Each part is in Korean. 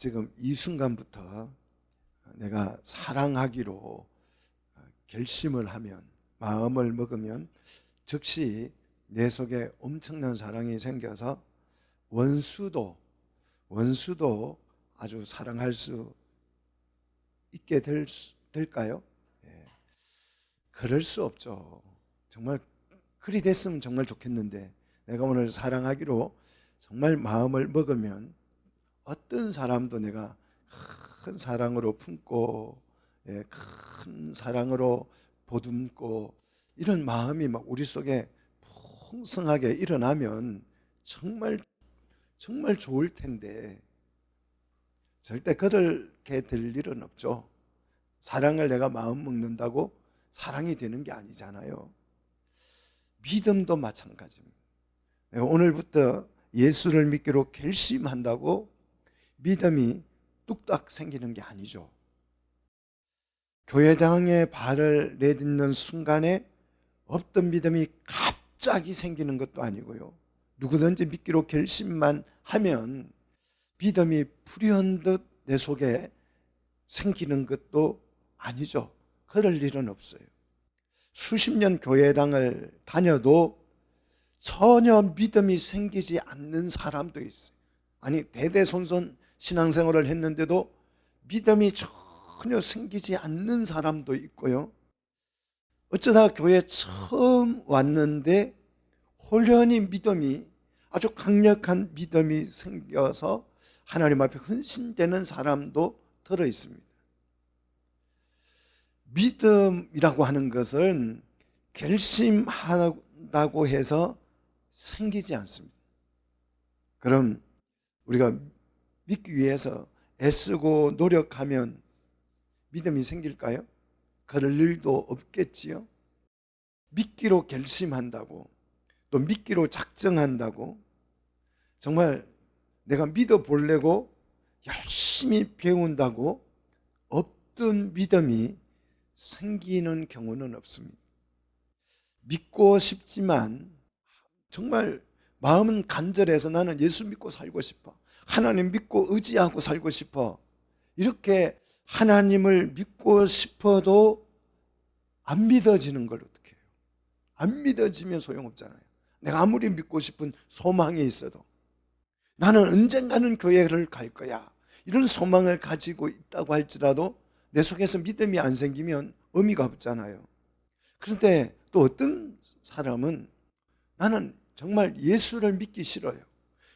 지금 이 순간부터 내가 사랑하기로 결심을 하면, 마음을 먹으면 즉시 내 속에 엄청난 사랑이 생겨서 원수도 아주 사랑할 수 있게 될까요? 예. 그럴 수 없죠. 정말 그리 됐으면 정말 좋겠는데, 내가 오늘 사랑하기로 정말 마음을 먹으면 어떤 사람도 내가 큰 사랑으로 품고, 큰 사랑으로 보듬고, 이런 마음이 막 우리 속에 풍성하게 일어나면 정말 좋을 텐데, 절대 그렇게 될 일은 없죠. 사랑을 내가 마음 먹는다고 사랑이 되는 게 아니잖아요. 믿음도 마찬가지입니다. 내가 오늘부터 예수를 믿기로 결심한다고 믿음이 뚝딱 생기는 게 아니죠. 교회당에 발을 내딛는 순간에 없던 믿음이 갑자기 생기는 것도 아니고요. 누구든지 믿기로 결심만 하면 믿음이 불현듯 내 속에 생기는 것도 아니죠. 그럴 일은 없어요. 수십 년 교회당을 다녀도 전혀 믿음이 생기지 않는 사람도 있어요. 아니, 대대손손 신앙생활을 했는데도 믿음이 전혀 생기지 않는 사람도 있고요. 어쩌다 교회 처음 왔는데 홀연히 믿음이, 아주 강력한 믿음이 생겨서 하나님 앞에 헌신되는 사람도 들어 있습니다. 믿음이라고 하는 것은 결심한다고 해서 생기지 않습니다. 그럼 우리가 믿기 위해서 애쓰고 노력하면 믿음이 생길까요? 그럴 일도 없겠지요. 믿기로 결심한다고, 또 믿기로 작정한다고, 정말 내가 믿어보려고 열심히 배운다고 없던 믿음이 생기는 경우는 없습니다. 믿고 싶지만 정말 마음은 간절해서 나는 예수 믿고 살고 싶어, 하나님 믿고 의지하고 살고 싶어, 이렇게 하나님을 믿고 싶어도 안 믿어지는 걸 어떻게 해요? 안 믿어지면 소용없잖아요. 내가 아무리 믿고 싶은 소망이 있어도, 나는 언젠가는 교회를 갈 거야, 이런 소망을 가지고 있다고 할지라도 내 속에서 믿음이 안 생기면 의미가 없잖아요. 그런데 또 어떤 사람은 나는 정말 예수를 믿기 싫어요.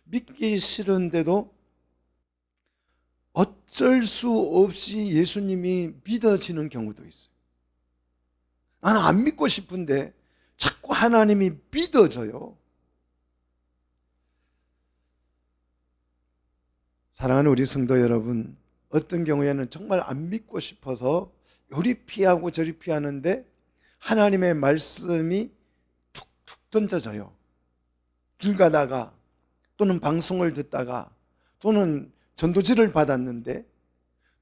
믿기 싫은데도 어쩔 수 없이 예수님이 믿어지는 경우도 있어요. 나는 안 믿고 싶은데 자꾸 하나님이 믿어져요. 사랑하는 우리 성도 여러분, 어떤 경우에는 정말 안 믿고 싶어서 요리 피하고 저리 피하는데 하나님의 말씀이 툭툭 던져져요. 길 가다가, 또는 방송을 듣다가, 또는 전도지를 받았는데,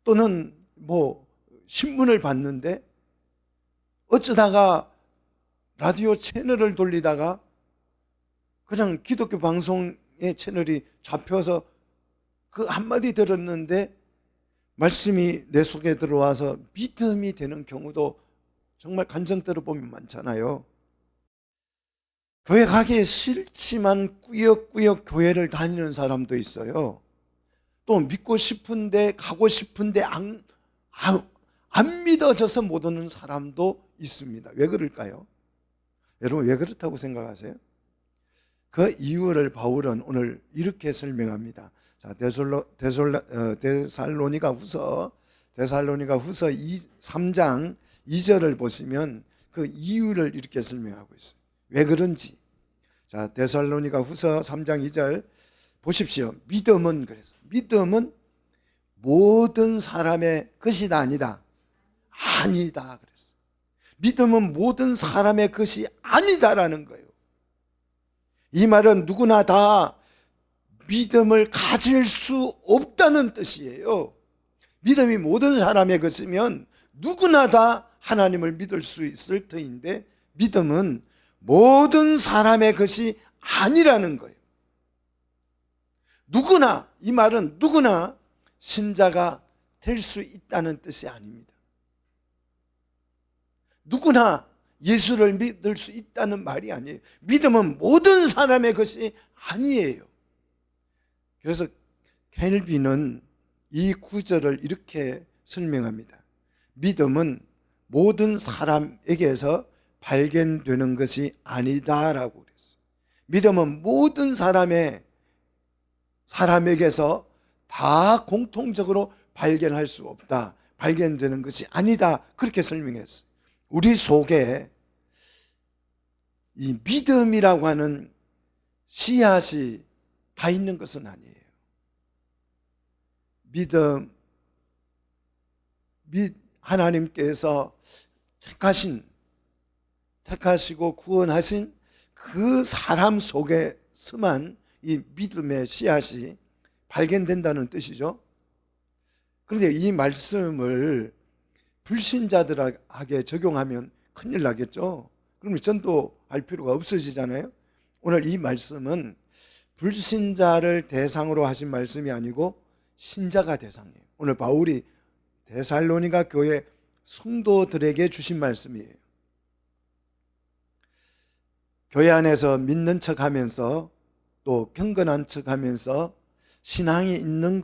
또는 신문을 봤는데, 어쩌다가 라디오 채널을 돌리다가 그냥 기독교 방송의 채널이 잡혀서 그 한마디 들었는데 말씀이 내 속에 들어와서 믿음이 되는 경우도 정말 간증대로 보면 많잖아요. 교회 가기 싫지만 꾸역꾸역 교회를 다니는 사람도 있어요. 또 믿고 싶은데, 가고 싶은데 안 믿어져서 못 오는 사람도 있습니다. 왜 그럴까요? 여러분, 왜 그렇다고 생각하세요? 그 이유를 바울은 오늘 이렇게 설명합니다. 자, 데살로니가 후서 3장 2절을 보시면 그 이유를 이렇게 설명하고 있어요. 왜 그런지. 자, 데살로니가 후서 3장 2절 보십시오. 믿음은 모든 사람의 것이 아니다. 아니다 그랬어요. 믿음은 모든 사람의 것이 아니다라는 거예요. 이 말은 누구나 다 믿음을 가질 수 없다는 뜻이에요. 믿음이 모든 사람의 것이면 누구나 다 하나님을 믿을 수 있을 터인데, 믿음은 모든 사람의 것이 아니라는 거예요. 누구나, 이 말은 누구나 신자가 될 수 있다는 뜻이 아닙니다. 누구나 예수를 믿을 수 있다는 말이 아니에요. 믿음은 모든 사람의 것이 아니에요. 그래서 켈빈은 이 구절을 이렇게 설명합니다. 믿음은 모든 사람에게서 발견되는 것이 아니다라고 그랬어요. 믿음은 모든 사람에게서 다 공통적으로 발견할 수 없다. 발견되는 것이 아니다. 그렇게 설명했어요. 우리 속에 이 믿음이라고 하는 씨앗이 다 있는 것은 아니에요. 하나님께서 택하시고 구원하신 그 사람 속에서만 이 믿음의 씨앗이 발견된다는 뜻이죠. 그런데 이 말씀을 불신자들에게 적용하면 큰일 나겠죠. 그럼 전도할 필요가 없어지잖아요. 오늘 이 말씀은 불신자를 대상으로 하신 말씀이 아니고 신자가 대상이에요. 오늘 바울이 데살로니가 교회 성도들에게 주신 말씀이에요. 교회 안에서 믿는 척하면서 또 경건한 척하면서 신앙이 있는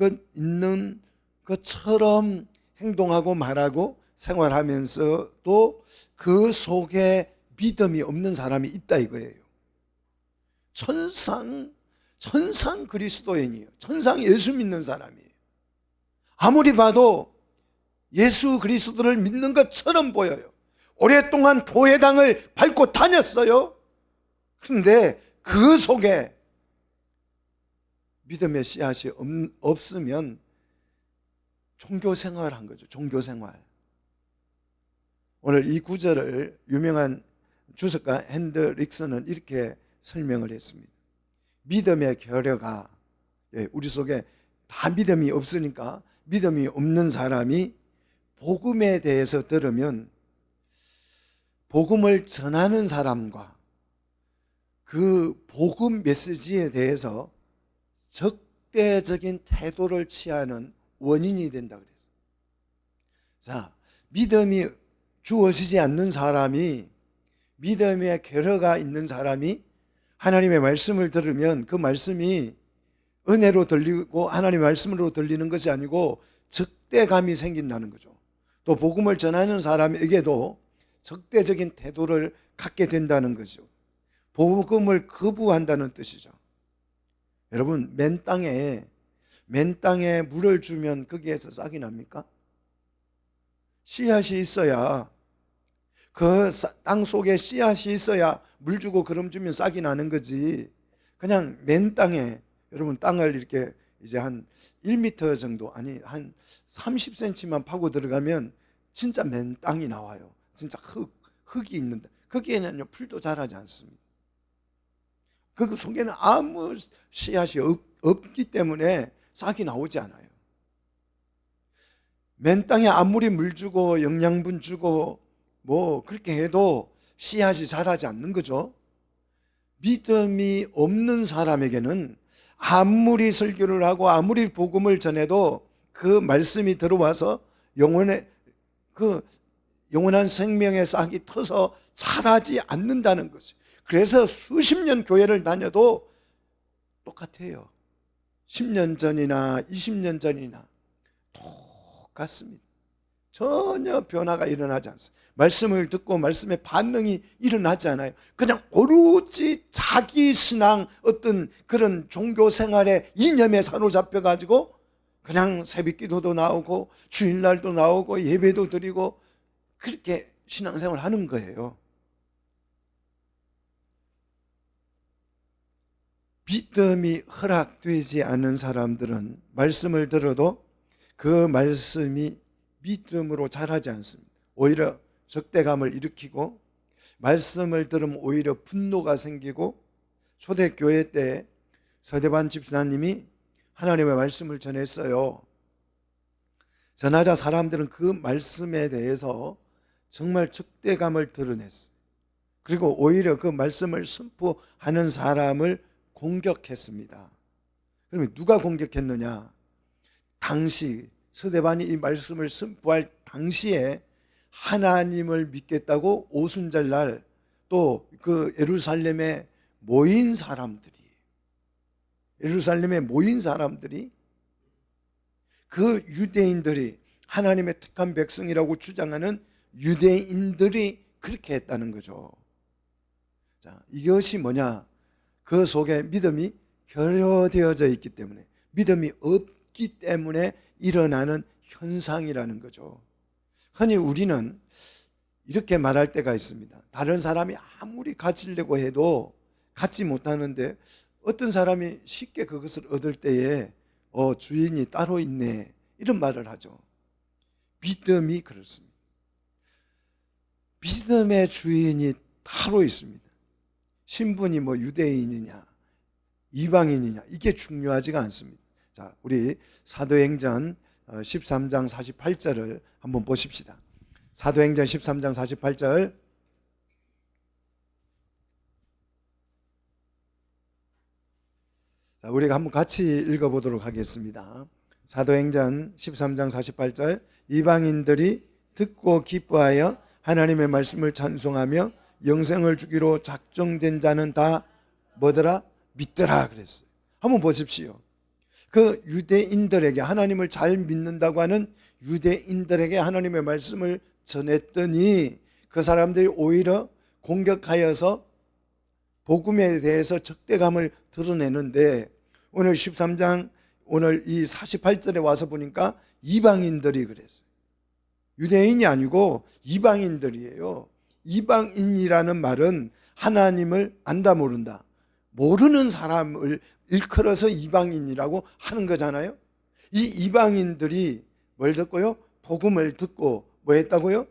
것처럼 행동하고 말하고 생활하면서도 그 속에 믿음이 없는 사람이 있다 이거예요. 천상 그리스도인이에요. 천상 예수 믿는 사람이에요. 아무리 봐도 예수 그리스도를 믿는 것처럼 보여요. 오랫동안 교회당을 밟고 다녔어요. 그런데 그 속에 믿음의 씨앗이 없으면 종교생활을 한 거죠. 종교생활. 오늘 이 구절을 유명한 주석가 핸드릭스는 이렇게 설명을 했습니다. 믿음의 결여가, 우리 속에 다 믿음이 없으니까 믿음이 없는 사람이 복음에 대해서 들으면 복음을 전하는 사람과 그 복음 메시지에 대해서 적대적인 태도를 취하는 원인이 된다 그랬어요. 자, 믿음이 주어지지 않는 사람이, 믿음의 결여가 있는 사람이 하나님의 말씀을 들으면 그 말씀이 은혜로 들리고 하나님의 말씀으로 들리는 것이 아니고 적대감이 생긴다는 거죠. 또 복음을 전하는 사람에게도 적대적인 태도를 갖게 된다는 거죠. 복음을 거부한다는 뜻이죠. 여러분, 맨 땅에 물을 주면 거기에서 싹이 납니까? 씨앗이 있어야, 그 땅 속에 씨앗이 있어야 물 주고 거름 주면 싹이 나는 거지. 그냥 맨 땅에, 여러분 땅을 이렇게 이제 한 1m 정도, 아니 한 30cm만 파고 들어가면 진짜 맨 땅이 나와요. 진짜 흙이 있는데 거기에는 풀도 자라지 않습니다. 그 속에는 아무 씨앗이 없기 때문에 싹이 나오지 않아요. 맨 땅에 아무리 물 주고 영양분 주고 뭐 그렇게 해도 씨앗이 자라지 않는 거죠. 믿음이 없는 사람에게는 아무리 설교를 하고 아무리 복음을 전해도 그 말씀이 들어와서 영원한 생명의 싹이 터서 자라지 않는다는 거죠. 그래서 수십 년 교회를 다녀도 똑같아요. 10년 전이나 20년 전이나 똑같습니다. 전혀 변화가 일어나지 않습니다. 말씀을 듣고 말씀의 반응이 일어나지 않아요. 그냥 오로지 자기 신앙, 어떤 그런 종교 생활의 이념에 사로잡혀 가지고 그냥 새벽기도도 나오고 주일날도 나오고 예배도 드리고 그렇게 신앙생활을 하는 거예요. 믿음이 허락되지 않은 사람들은 말씀을 들어도 그 말씀이 믿음으로 자라지 않습니다. 오히려 적대감을 일으키고 말씀을 들으면 오히려 분노가 생기고, 초대교회 때 서대반 집사님이 하나님의 말씀을 전했어요. 전하자 사람들은 그 말씀에 대해서 정말 적대감을 드러냈어요. 그리고 오히려 그 말씀을 선포하는 사람을 공격했습니다. 그러면 누가 공격했느냐? 당시 서대반이 이 말씀을 선포할 당시에 하나님을 믿겠다고 오순절날 또 그 예루살렘에 모인 사람들이 그 유대인들이 하나님의 택한 백성이라고 주장하는 유대인들이 그렇게 했다는 거죠. 자, 이것이 뭐냐? 그 속에 믿음이 결여되어져 있기 때문에, 믿음이 없기 때문에 일어나는 현상이라는 거죠. 흔히 우리는 이렇게 말할 때가 있습니다. 다른 사람이 아무리 가지려고 해도 갖지 못하는데 어떤 사람이 쉽게 그것을 얻을 때에 주인이 따로 있네, 이런 말을 하죠. 믿음이 그렇습니다. 믿음의 주인이 따로 있습니다. 신분이 뭐 유대인이냐 이방인이냐 이게 중요하지가 않습니다. 자, 우리 사도행전 13장 48절을 한번 보십시다. 사도행전 13장 48절. 자, 우리가 한번 같이 읽어보도록 하겠습니다. 사도행전 13장 48절. 이방인들이 듣고 기뻐하여 하나님의 말씀을 찬송하며 영생을 주기로 작정된 자는 다 뭐더라? 믿더라 그랬어요. 한번 보십시오. 그 유대인들에게, 하나님을 잘 믿는다고 하는 유대인들에게 하나님의 말씀을 전했더니 그 사람들이 오히려 공격하여서 복음에 대해서 적대감을 드러내는데, 오늘 13장 오늘 이 48절에 와서 보니까 이방인들이 그랬어요. 유대인이 아니고 이방인들이에요. 이방인이라는 말은 하나님을 안다 모른다, 모르는 사람을 일컬어서 이방인이라고 하는 거잖아요. 이 이방인들이 뭘 듣고요? 복음을 듣고 뭐 했다고요?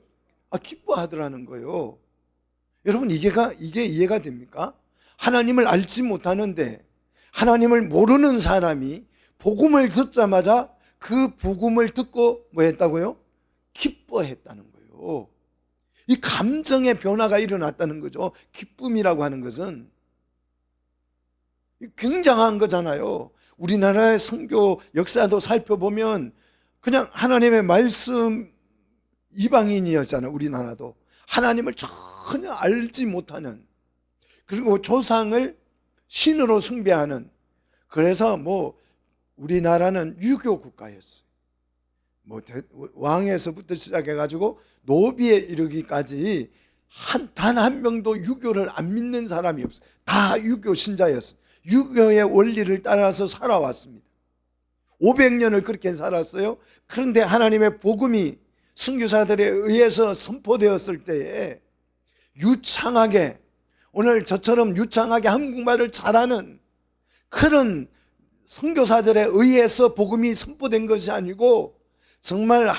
기뻐하더라는 거예요. 여러분, 이게 이해가 됩니까? 하나님을 알지 못하는데 하나님을 모르는 사람이 복음을 듣자마자 그 복음을 듣고 뭐 했다고요? 기뻐했다는 거예요. 이 감정의 변화가 일어났다는 거죠. 기쁨이라고 하는 것은 굉장한 거잖아요. 우리나라의 선교 역사도 살펴보면 그냥 하나님의 말씀 이방인이었잖아요. 우리나라도 하나님을 전혀 알지 못하는, 그리고 조상을 신으로 숭배하는, 그래서 뭐 우리나라는 유교 국가였어요. 뭐 왕에서부터 시작해가지고 노비에 이르기까지 단 한 명도 유교를 안 믿는 사람이 없어요. 다 유교 신자였어요. 유교의 원리를 따라서 살아왔습니다. 500년을 그렇게 살았어요. 그런데 하나님의 복음이 선교사들에 의해서 선포되었을 때에 유창하게, 오늘 저처럼 유창하게 한국말을 잘하는 그런 선교사들에 의해서 복음이 선포된 것이 아니고, 정말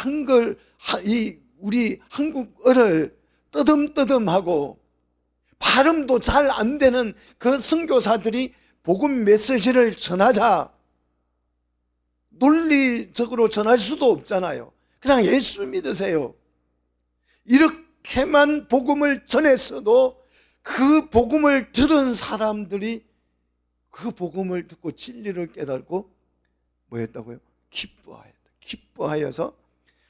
우리 한국어를 뜨듬뜨듬하고 발음도 잘 안 되는 그 선교사들이 복음 메시지를 전하자, 논리적으로 전할 수도 없잖아요. 그냥 예수 믿으세요, 이렇게만 복음을 전했어도 그 복음을 들은 사람들이 그 복음을 듣고 진리를 깨닫고 뭐 했다고요? 기뻐하여서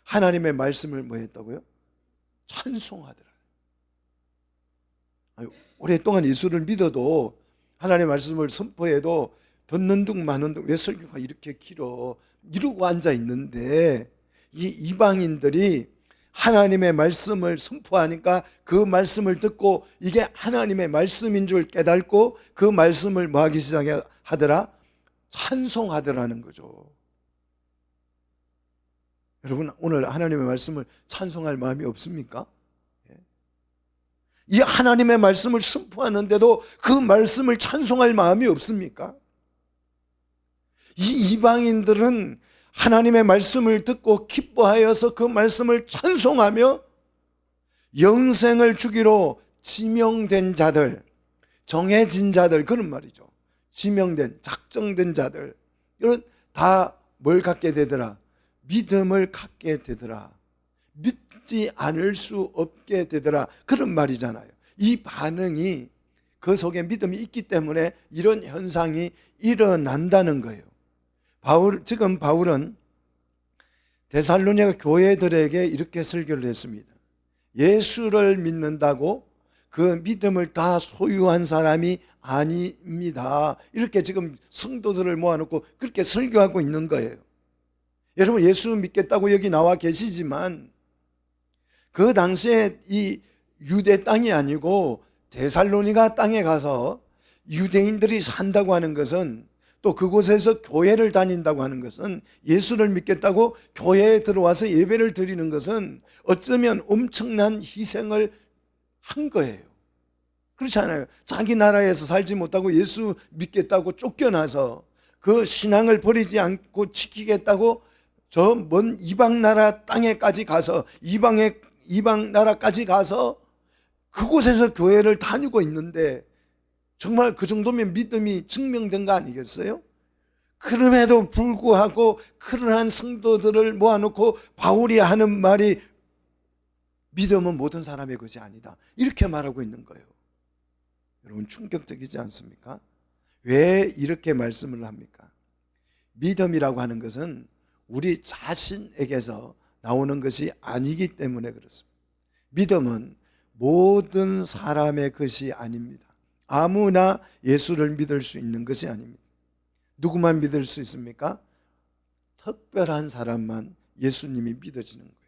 하나님의 말씀을 뭐 했다고요? 찬송하더라. 오랫동안 예수를 믿어도 하나님의 말씀을 선포해도 듣는 둥 마는 둥, 왜 설교가 이렇게 길어, 이러고 앉아 있는데, 이 이방인들이 하나님의 말씀을 선포하니까 그 말씀을 듣고 이게 하나님의 말씀인 줄 깨닫고 그 말씀을 뭐 하기 시작하더라? 찬송하더라는 거죠. 여러분, 오늘 하나님의 말씀을 찬송할 마음이 없습니까? 이 하나님의 말씀을 선포하는데도 그 말씀을 찬송할 마음이 없습니까? 이 이방인들은 하나님의 말씀을 듣고 기뻐하여서 그 말씀을 찬송하며 영생을 주기로 지명된 자들, 정해진 자들, 그런 말이죠. 지명된, 작정된 자들, 이런 다 뭘 갖게 되더라? 믿음을 갖게 되더라. 믿지 않을 수 없게 되더라, 그런 말이잖아요. 이 반응이, 그 속에 믿음이 있기 때문에 이런 현상이 일어난다는 거예요. 지금 바울은 데살로니가 교회들에게 이렇게 설교를 했습니다. 예수를 믿는다고 그 믿음을 다 소유한 사람이 아닙니다. 이렇게 지금 성도들을 모아놓고 그렇게 설교하고 있는 거예요. 여러분, 예수 믿겠다고 여기 나와 계시지만 그 당시에 이 유대 땅이 아니고 데살로니가 땅에 가서 유대인들이 산다고 하는 것은, 또 그곳에서 교회를 다닌다고 하는 것은, 예수를 믿겠다고 교회에 들어와서 예배를 드리는 것은 어쩌면 엄청난 희생을 한 거예요. 그렇지 않아요? 자기 나라에서 살지 못하고 예수 믿겠다고 쫓겨나서 그 신앙을 버리지 않고 지키겠다고 저 먼 이방 나라 땅에까지 가서, 이방 나라까지 가서 그곳에서 교회를 다니고 있는데, 정말 그 정도면 믿음이 증명된 거 아니겠어요? 그럼에도 불구하고 그러한 성도들을 모아놓고 바울이 하는 말이 믿음은 모든 사람의 것이 아니다, 이렇게 말하고 있는 거예요. 여러분, 충격적이지 않습니까? 왜 이렇게 말씀을 합니까? 믿음이라고 하는 것은 우리 자신에게서 나오는 것이 아니기 때문에 그렇습니다. 믿음은 모든 사람의 것이 아닙니다. 아무나 예수를 믿을 수 있는 것이 아닙니다. 누구만 믿을 수 있습니까? 특별한 사람만 예수님이 믿어지는 거예요.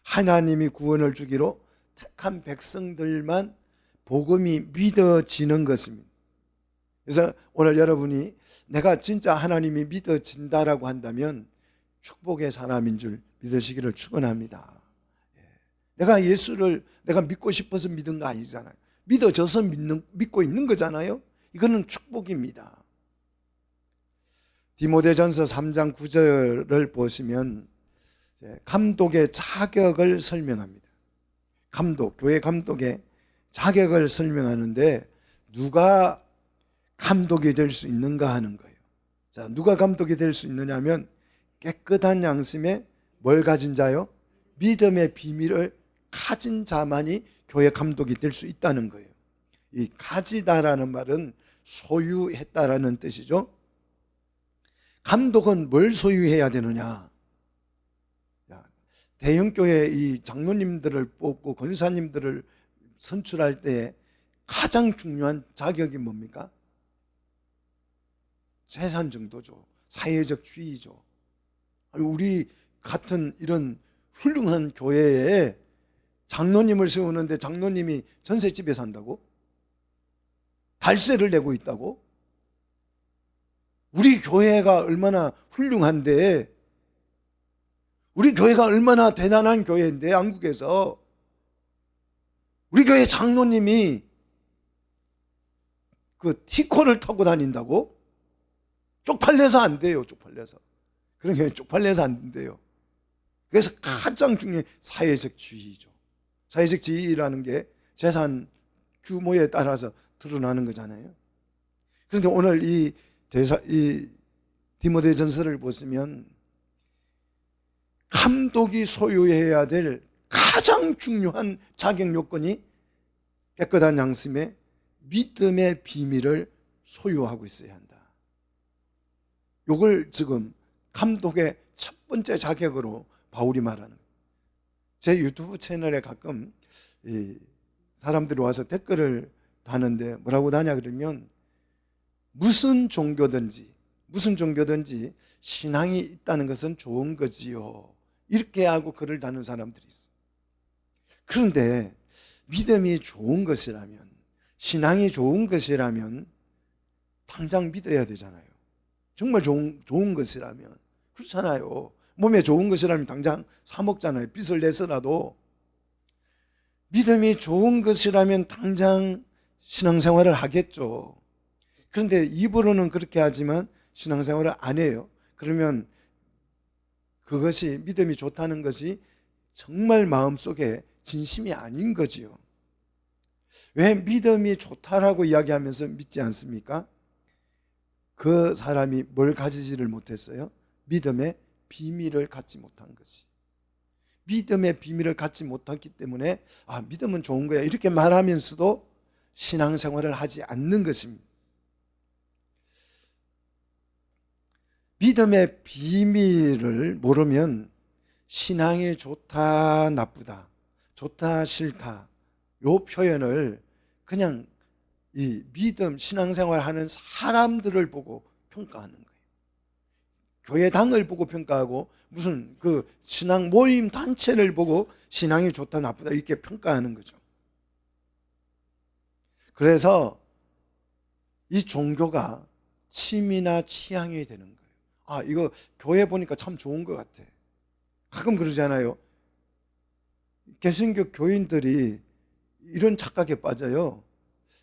하나님이 구원을 주기로 택한 백성들만 복음이 믿어지는 것입니다. 그래서 오늘 여러분이 내가 진짜 하나님이 믿어진다라고 한다면 축복의 사람인 줄 믿으시기를 축원합니다. 내가 예수를 내가 믿고 싶어서 믿은 거 아니잖아요. 믿어져서 믿고 있는 거잖아요. 이거는 축복입니다. 디모데전서 3장 9절을 보시면 감독의 자격을 설명합니다. 감독, 교회 감독의 자격을 설명하는데 누가 감독이 될 수 있는가 하는 거예요. 자, 누가 감독이 될 수 있느냐 하면 깨끗한 양심에 뭘 가진 자요? 믿음의 비밀을 가진 자만이 교회 감독이 될 수 있다는 거예요. 이 가지다라는 말은 소유했다라는 뜻이죠. 감독은 뭘 소유해야 되느냐? 대형교회 이 장로님들을 뽑고 권사님들을 선출할 때 가장 중요한 자격이 뭡니까? 재산 정도죠. 사회적 지위죠. 우리 같은 이런 훌륭한 교회에 장로님을 세우는데 장로님이 전셋집에 산다고? 달세를 내고 있다고? 우리 교회가 얼마나 훌륭한데, 우리 교회가 얼마나 대단한 교회인데, 한국에서 우리 교회 장로님이 그 티코를 타고 다닌다고? 쪽팔려서 안 돼요. 쪽팔려서. 그런 게 쪽팔려서 안 된대요. 그래서 가장 중요한 사회적 지위죠. 사회적 지위라는 게 재산 규모에 따라서 드러나는 거잖아요. 그런데 오늘 이 디모데전서를 보시면 감독이 소유해야 될 가장 중요한 자격 요건이 깨끗한 양심에 믿음의 비밀을 소유하고 있어야 한다. 이걸 지금 감독의 첫 번째 자격으로 바울이 말하는 거예요. 제 유튜브 채널에 가끔 사람들이 와서 댓글을 다는데 뭐라고 다냐 그러면 무슨 종교든지 신앙이 있다는 것은 좋은 거지요, 이렇게 하고 글을 다는 사람들이 있어요. 그런데 믿음이 좋은 것이라면, 신앙이 좋은 것이라면 당장 믿어야 되잖아요. 정말 좋은 것이라면. 그렇잖아요. 몸에 좋은 것이라면 당장 사 먹잖아요. 빚을 내서라도. 믿음이 좋은 것이라면 당장 신앙생활을 하겠죠. 그런데 입으로는 그렇게 하지만 신앙생활을 안 해요. 그러면 그것이, 믿음이 좋다는 것이 정말 마음속에 진심이 아닌 거지요. 왜 믿음이 좋다라고 이야기하면서 믿지 않습니까? 그 사람이 뭘 가지지를 못했어요? 믿음의 비밀을 갖지 못한 것이. 믿음의 비밀을 갖지 못했기 때문에 믿음은 좋은 거야, 이렇게 말하면서도 신앙생활을 하지 않는 것입니다. 믿음의 비밀을 모르면 신앙이 좋다 나쁘다, 좋다 싫다, 요 표현을 그냥 이 믿음 신앙생활 하는 사람들을 보고 평가하는 거예요. 교회당을 보고 평가하고 무슨 그 신앙 모임 단체를 보고 신앙이 좋다 나쁘다 이렇게 평가하는 거죠. 그래서 이 종교가 취미나 취향이 되는 거예요. 아, 이거 교회 보니까 참 좋은 것 같아. 가끔 그러잖아요. 개신교 교인들이 이런 착각에 빠져요.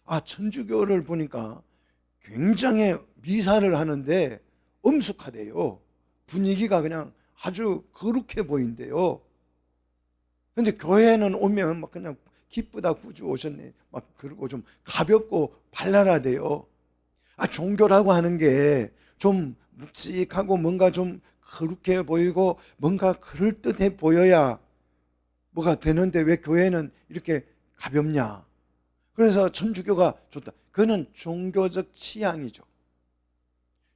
아, 천주교를 보니까 굉장히 미사를 하는데 엄숙하대요. 분위기가 그냥 아주 거룩해 보인대요. 근데 교회는 오면 막 그냥 기쁘다 구주 오셨네 막 그러고 좀 가볍고 발랄하대요. 아, 종교라고 하는 게 좀 묵직하고 뭔가 좀 거룩해 보이고 뭔가 그럴듯해 보여야 뭐가 되는데 왜 교회는 이렇게 가볍냐. 그래서 천주교가 좋다. 그거는 종교적 취향이죠.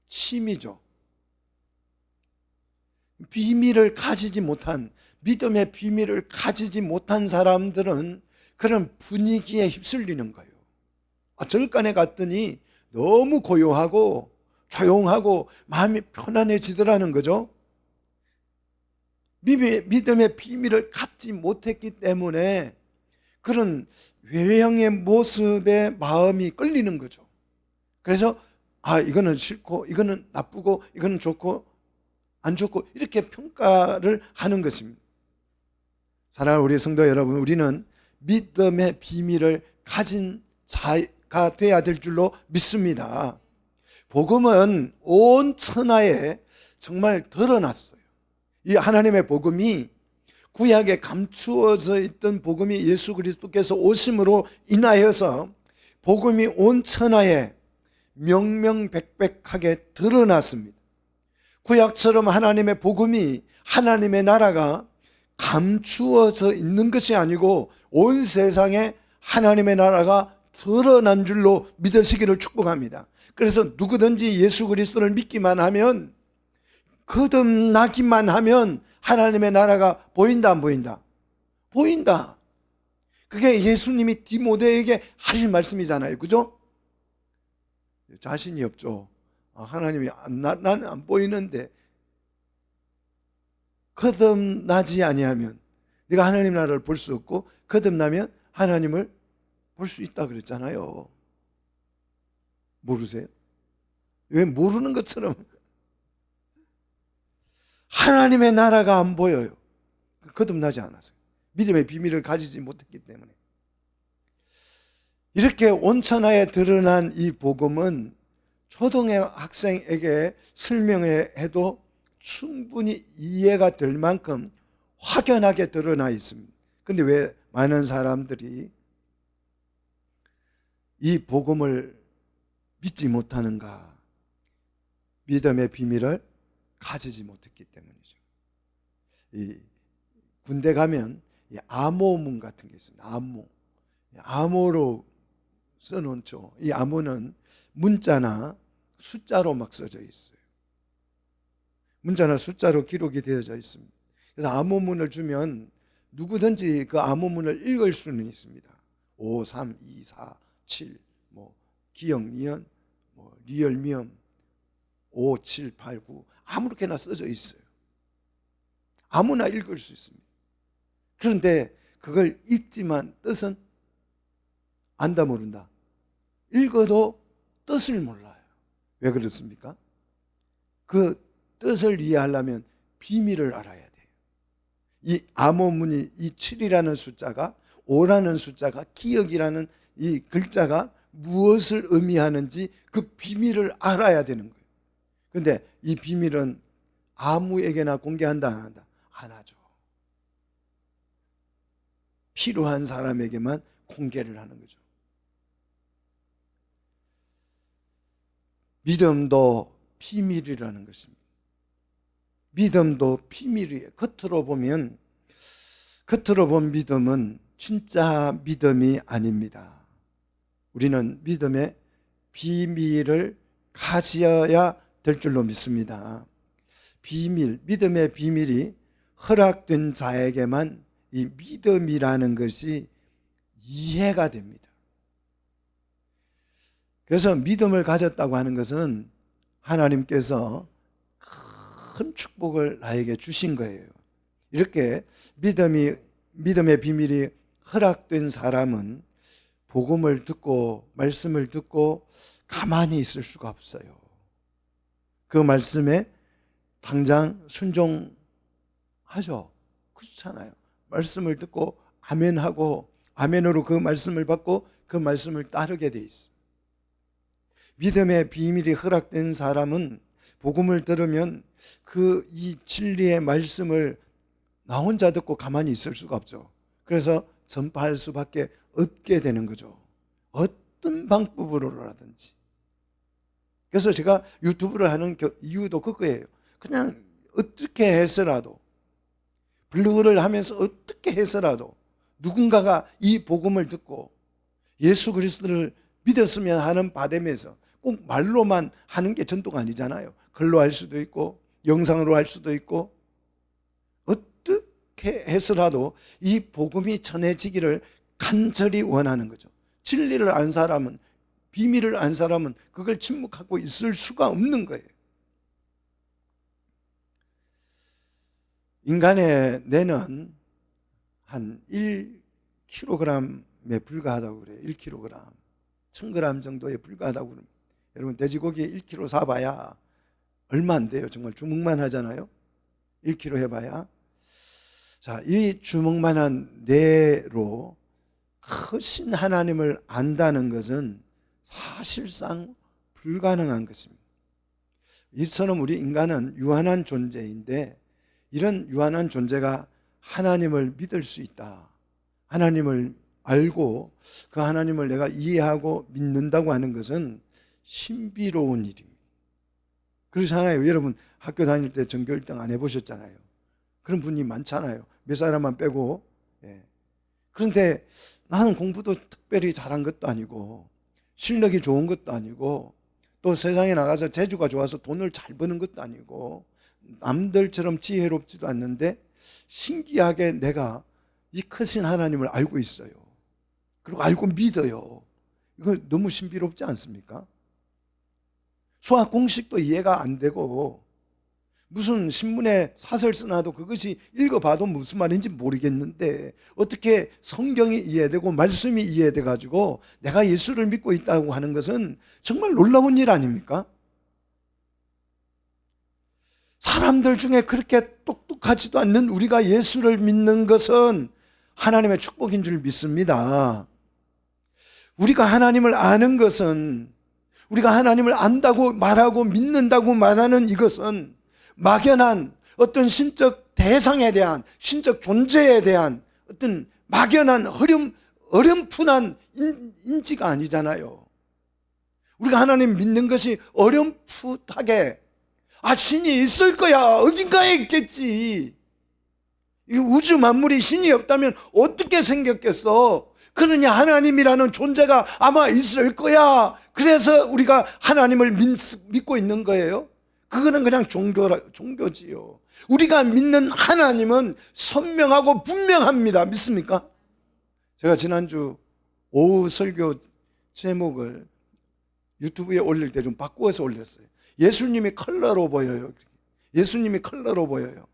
취미죠. 비밀을 가지지 못한, 믿음의 비밀을 가지지 못한 사람들은 그런 분위기에 휩쓸리는 거예요. 아, 절간에 갔더니 너무 고요하고 조용하고 마음이 편안해지더라는 거죠. 믿음의 비밀을 갖지 못했기 때문에 그런 외형의 모습에 마음이 끌리는 거죠. 그래서 아, 이거는 싫고 이거는 나쁘고 이거는 좋고 안 좋고 이렇게 평가를 하는 것입니다. 사랑하는 우리 성도 여러분, 우리는 믿음의 비밀을 가진 자가 돼야 될 줄로 믿습니다. 복음은 온 천하에 정말 드러났어요. 이 하나님의 복음이 구약에 감추어져 있던 복음이 예수 그리스도께서 오심으로 인하여서 복음이 온 천하에 명명백백하게 드러났습니다. 구약처럼 하나님의 복음이, 하나님의 나라가 감추어져 있는 것이 아니고 온 세상에 하나님의 나라가 드러난 줄로 믿으시기를 축복합니다. 그래서 누구든지 예수 그리스도를 믿기만 하면, 거듭나기만 하면 하나님의 나라가 보인다 안 보인다? 보인다. 그게 예수님이 디모데에게 하실 말씀이잖아요. 그죠? 자신이 없죠. 하나님이 나는 안 보이는데 거듭나지 아니하면 네가 하나님 나라를 볼 수 없고 거듭나면 하나님을 볼 수 있다 그랬잖아요. 모르세요? 왜 모르는 것처럼 하나님의 나라가 안 보여요. 거듭나지 않았어요. 믿음의 비밀을 가지지 못했기 때문에. 이렇게 온천하에 드러난 이 복음은 초등학생에게 설명해도 충분히 이해가 될 만큼 확연하게 드러나 있습니다. 그런데 왜 많은 사람들이 이 복음을 믿지 못하는가? 믿음의 비밀을 가지지 못했기 때문이죠. 이 군대 가면 이 암호문 같은 게 있습니다. 암호로 써놓죠. 이 암호는 문자나 숫자로 막 써져 있어요. 문자나 숫자로 기록이 되어져 있습니다. 그래서 암호문을 주면 누구든지 그 암호문을 읽을 수는 있습니다. 5, 3, 2, 4, 7, 뭐 기역, 니은, 뭐 리을, 미음, 5, 7, 8, 9 아무렇게나 써져 있어요. 아무나 읽을 수 있습니다. 그런데 그걸 읽지만 뜻은 안다 모른다. 읽어도 뜻을 몰라요. 왜 그렇습니까? 그 뜻을 이해하려면 비밀을 알아야 돼요. 이 암호문이 이 7이라는 숫자가, 5라는 숫자가, 기억이라는 이 글자가 무엇을 의미하는지 그 비밀을 알아야 되는 거예요. 그런데 이 비밀은 아무에게나 공개한다 안 한다? 안 하죠. 필요한 사람에게만 공개를 하는 거죠. 믿음도 비밀이라는 것입니다. 믿음도 비밀이에요. 겉으로 본 믿음은 진짜 믿음이 아닙니다. 우리는 믿음의 비밀을 가져야 될 줄로 믿습니다. 믿음의 비밀이 허락된 자에게만 이 믿음이라는 것이 이해가 됩니다. 그래서 믿음을 가졌다고 하는 것은 하나님께서 큰 축복을 나에게 주신 거예요. 이렇게 믿음의 비밀이 허락된 사람은 복음을 듣고 말씀을 듣고 가만히 있을 수가 없어요. 그 말씀에 당장 순종하죠. 그렇잖아요. 말씀을 듣고 아멘하고 아멘으로 그 말씀을 받고 그 말씀을 따르게 돼 있어요. 믿음의 비밀이 허락된 사람은 복음을 들으면 이 진리의 말씀을 나 혼자 듣고 가만히 있을 수가 없죠. 그래서 전파할 수밖에 없게 되는 거죠. 어떤 방법으로라든지. 그래서 제가 유튜브를 하는 이유도 그거예요. 그냥 어떻게 해서라도, 블로그를 하면서 어떻게 해서라도 누군가가 이 복음을 듣고 예수 그리스도를 믿었으면 하는 바람에서, 꼭 말로만 하는 게 전도가 아니잖아요. 글로 할 수도 있고 영상으로 할 수도 있고, 어떻게 해서라도 이 복음이 전해지기를 간절히 원하는 거죠. 진리를 안 사람은, 비밀을 안 사람은 그걸 침묵하고 있을 수가 없는 거예요. 인간의 뇌는 한 1kg에 불과하다고 그래요. 1kg, 1000g 정도에 불과하다고 그럽니다. 여러분, 돼지고기 1kg 사봐야 얼마 안 돼요. 정말 주먹만 하잖아요. 1kg 해봐야. 자, 이 주먹만한 뇌로 크신 하나님을 안다는 것은 사실상 불가능한 것입니다. 이처럼 우리 인간은 유한한 존재인데, 이런 유한한 존재가 하나님을 믿을 수 있다, 하나님을 알고 그 하나님을 내가 이해하고 믿는다고 하는 것은 신비로운 일입니다. 그렇잖아요. 여러분 학교 다닐 때 전교 1등 안 해보셨잖아요. 그런 분이 많잖아요. 몇 사람만 빼고. 그런데 나는 공부도 특별히 잘한 것도 아니고 실력이 좋은 것도 아니고 또 세상에 나가서 재주가 좋아서 돈을 잘 버는 것도 아니고 남들처럼 지혜롭지도 않는데 신기하게 내가 이 크신 하나님을 알고 있어요. 그리고 알고 믿어요. 이거 너무 신비롭지 않습니까? 수학 공식도 이해가 안 되고 무슨 신문에 사설 써놔도 그것이 읽어봐도 무슨 말인지 모르겠는데 어떻게 성경이 이해되고 말씀이 이해돼 가지고 내가 예수를 믿고 있다고 하는 것은 정말 놀라운 일 아닙니까? 사람들 중에 그렇게 똑똑하지도 않는 우리가 예수를 믿는 것은 하나님의 축복인 줄 믿습니다. 우리가 하나님을 아는 것은, 우리가 하나님을 안다고 말하고 믿는다고 말하는 이것은 막연한 어떤 신적 대상에 대한, 신적 존재에 대한 어떤 막연한 어렴풋한 인지가 아니잖아요. 우리가 하나님 믿는 것이 어렴풋하게 신이 있을 거야, 어딘가에 있겠지. 이 우주 만물이 신이 없다면 어떻게 생겼겠어? 그러냐, 하나님이라는 존재가 아마 있을 거야. 그래서 우리가 하나님을 믿고 있는 거예요. 그거는 그냥 종교지요. 우리가 믿는 하나님은 선명하고 분명합니다. 믿습니까? 제가 지난주 오후 설교 제목을 유튜브에 올릴 때 좀 바꾸어서 올렸어요. 예수님이 컬러로 보여요. 예수님이 컬러로 보여요.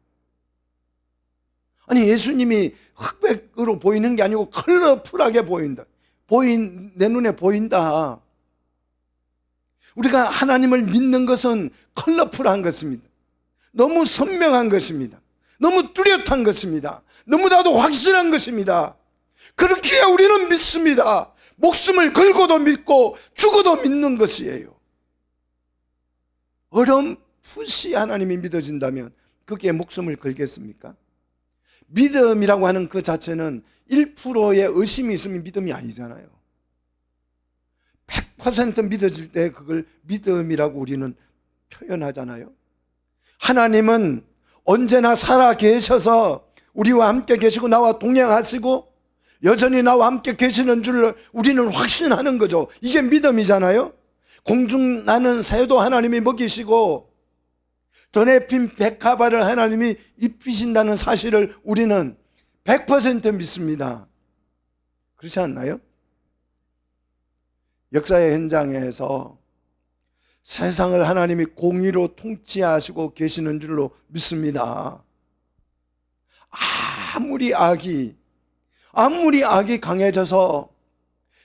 아니, 예수님이 흑백으로 보이는 게 아니고 컬러풀하게 보인다. 내 눈에 보인다. 우리가 하나님을 믿는 것은 컬러풀한 것입니다. 너무 선명한 것입니다. 너무 뚜렷한 것입니다. 너무나도 확실한 것입니다. 그렇기에 우리는 믿습니다. 목숨을 걸고도 믿고 죽어도 믿는 것이에요. 어렴풋이 하나님이 믿어진다면 거기에 목숨을 걸겠습니까? 믿음이라고 하는 그 자체는 1%의 의심이 있으면 믿음이 아니잖아요. 100% 믿어질 때 그걸 믿음이라고 우리는 표현하잖아요. 하나님은 언제나 살아 계셔서 우리와 함께 계시고 나와 동행하시고 여전히 나와 함께 계시는 줄 우리는 확신하는 거죠. 이게 믿음이잖아요. 공중 나는 새도 하나님이 먹이시고 전에 핀 백합화를 하나님이 입히신다는 사실을 우리는 100% 믿습니다. 그렇지 않나요? 역사의 현장에서 세상을 하나님이 공의로 통치하시고 계시는 줄로 믿습니다. 아무리 악이 강해져서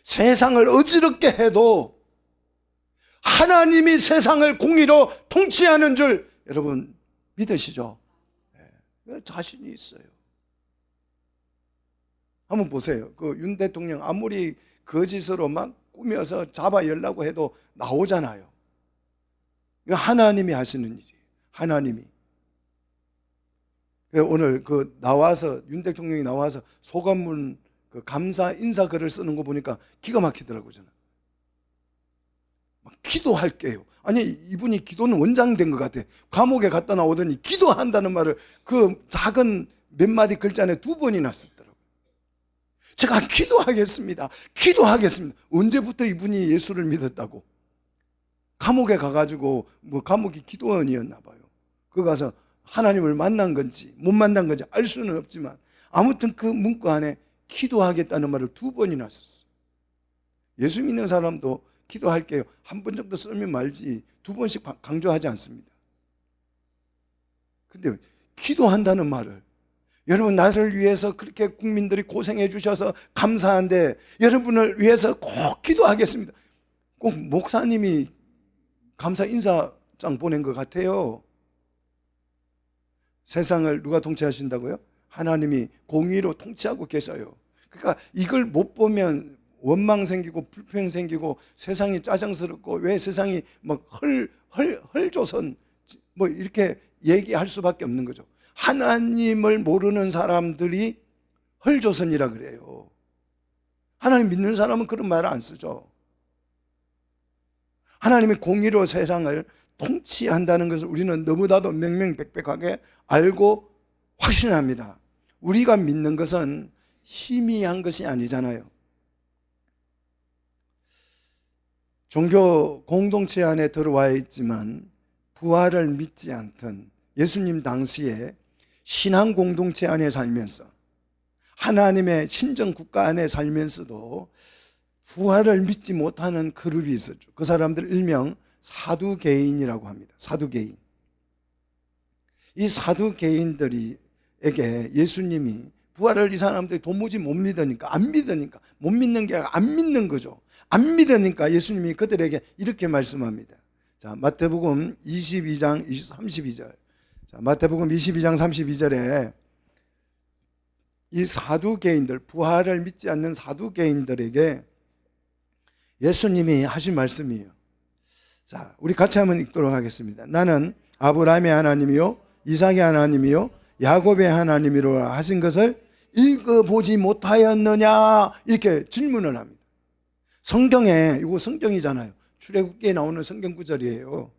세상을 어지럽게 해도 하나님이 세상을 공의로 통치하는 줄 여러분 믿으시죠? 네. 자신이 있어요. 한번 보세요. 그 윤 대통령 아무리 거짓으로 막 꾸며서 잡아열라고 해도 나오잖아요. 이거 하나님이 하시는 일이에요. 하나님이. 오늘 나와서 윤 대통령이 나와서 소감문 감사 인사글을 쓰는 거 보니까 기가 막히더라고요. 저는 막 기도할게요. 아니 이분이 기도는 원장된 것 같아. 감옥에 갔다 나오더니 기도한다는 말을 그 작은 몇 마디 글자 안에 2번이나 썼더라고요. 제가 기도하겠습니다. 언제부터 이분이 예수를 믿었다고? 감옥에 가가지고 감옥이 기도원이었나 봐요. 거기 가서 하나님을 만난 건지 못 만난 건지 알 수는 없지만 아무튼 그 문구 안에 기도하겠다는 말을 2번이나 썼어요. 예수 믿는 사람도 기도할게요. 한 번 정도 쓰면 말지 2번씩 강조하지 않습니다. 근데 기도한다는 말을, 여러분 나를 위해서 그렇게 국민들이 고생해 주셔서 감사한데 여러분을 위해서 꼭 기도하겠습니다. 꼭 목사님이 감사 인사장 보낸 것 같아요. 세상을 누가 통치하신다고요? 하나님이 공의로 통치하고 계셔요. 그러니까 이걸 못 보면 원망 생기고 불평 생기고 세상이 짜증스럽고 왜 세상이 막 헐조선 뭐 이렇게 얘기할 수밖에 없는 거죠. 하나님을 모르는 사람들이 헐조선이라 그래요. 하나님 믿는 사람은 그런 말을 안 쓰죠. 하나님이 공의로 세상을 통치한다는 것을 우리는 너무나도 명명백백하게 알고 확신합니다. 우리가 믿는 것은 희미한 것이 아니잖아요. 종교 공동체 안에 들어와 있지만 부활을 믿지 않던 예수님 당시에 신앙 공동체 안에 살면서 하나님의 신정 국가 안에 살면서도 부활을 믿지 못하는 그룹이 있었죠. 그 사람들 일명 사두개인이라고 합니다. 사두개인. 이 사두개인들에게 예수님이 부활을 이 사람들이 도무지 못 믿으니까, 못 믿는 게 아니라 안 믿는 거죠. 안 믿으니까 예수님이 그들에게 이렇게 말씀합니다. 자, 마태복음 22장 32절. 자, 마태복음 22장 32절에 이 사두개인들, 부활을 믿지 않는 사두개인들에게 예수님이 하신 말씀이에요. 자, 우리 같이 한번 읽도록 하겠습니다. 나는 아브라함의 하나님이요 이삭의 하나님이요 야곱의 하나님이로 하신 것을 읽어보지 못하였느냐, 이렇게 질문을 합니다. 성경에, 이거 성경이잖아요. 출애굽기에 나오는 성경 구절이에요.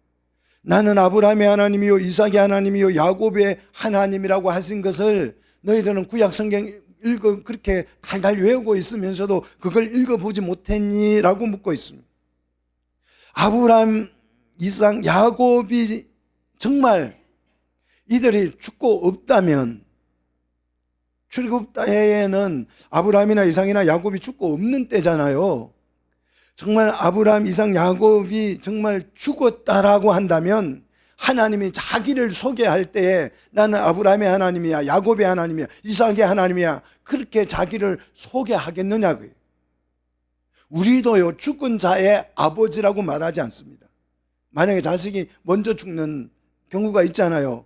나는 아브라함의 하나님이요 이삭의 하나님이요 야곱의 하나님이라고 하신 것을 너희들은 구약 성경 읽어 그렇게 달달 외우고 있으면서도 그걸 읽어보지 못했니? 라고 묻고 있습니다. 아브라함, 이삭, 야곱이 정말 이들이 죽고 없다면, 출애굽해에는 아브라함이나 이삭이나 야곱이 죽고 없는 때잖아요. 정말 아브라함, 이삭, 야곱이 정말 죽었다라고 한다면 하나님이 자기를 소개할 때에 나는 아브라함의 하나님이야, 야곱의 하나님이야, 이삭의 하나님이야, 그렇게 자기를 소개하겠느냐고요. 우리도요, 죽은 자의 아버지라고 말하지 않습니다. 만약에 자식이 먼저 죽는 경우가 있잖아요.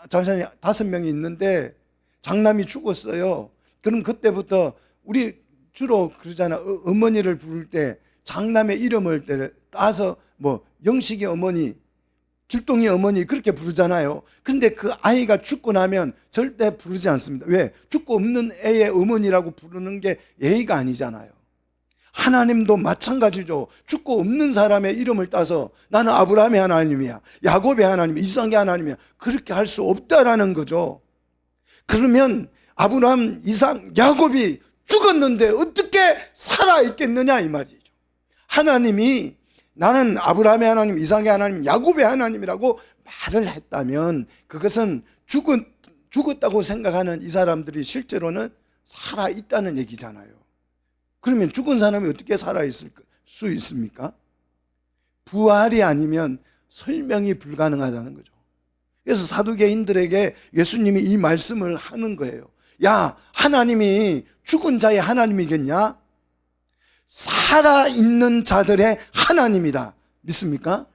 자식이 5명이 있는데 장남이 죽었어요. 그럼 그때부터 우리 주로 그러잖아. 어머니를 부를 때 장남의 이름을 따서 뭐 영식이 어머니, 길동이 어머니 그렇게 부르잖아요. 근데 그 아이가 죽고 나면 절대 부르지 않습니다. 왜? 죽고 없는 애의 어머니라고 부르는 게 예의가 아니잖아요. 하나님도 마찬가지죠. 죽고 없는 사람의 이름을 따서 나는 아브라함의 하나님이야, 야곱의 하나님이야, 이삭의 하나님이야, 그렇게 할 수 없다라는 거죠. 그러면 아브라함, 이삭, 야곱이 죽었는데 어떻게 살아있겠느냐 이 말이죠. 하나님이 나는 아브라함의 하나님, 이삭의 하나님, 야곱의 하나님이라고 말을 했다면 그것은 죽었다고 생각하는 이 사람들이 실제로는 살아있다는 얘기잖아요. 그러면 죽은 사람이 어떻게 살아있을 수 있습니까? 부활이 아니면 설명이 불가능하다는 거죠. 그래서 사두개인들에게 예수님이 이 말씀을 하는 거예요. 야, 하나님이 죽은 자의 하나님이겠냐? 살아있는 자들의 하나님이다. 믿습니까?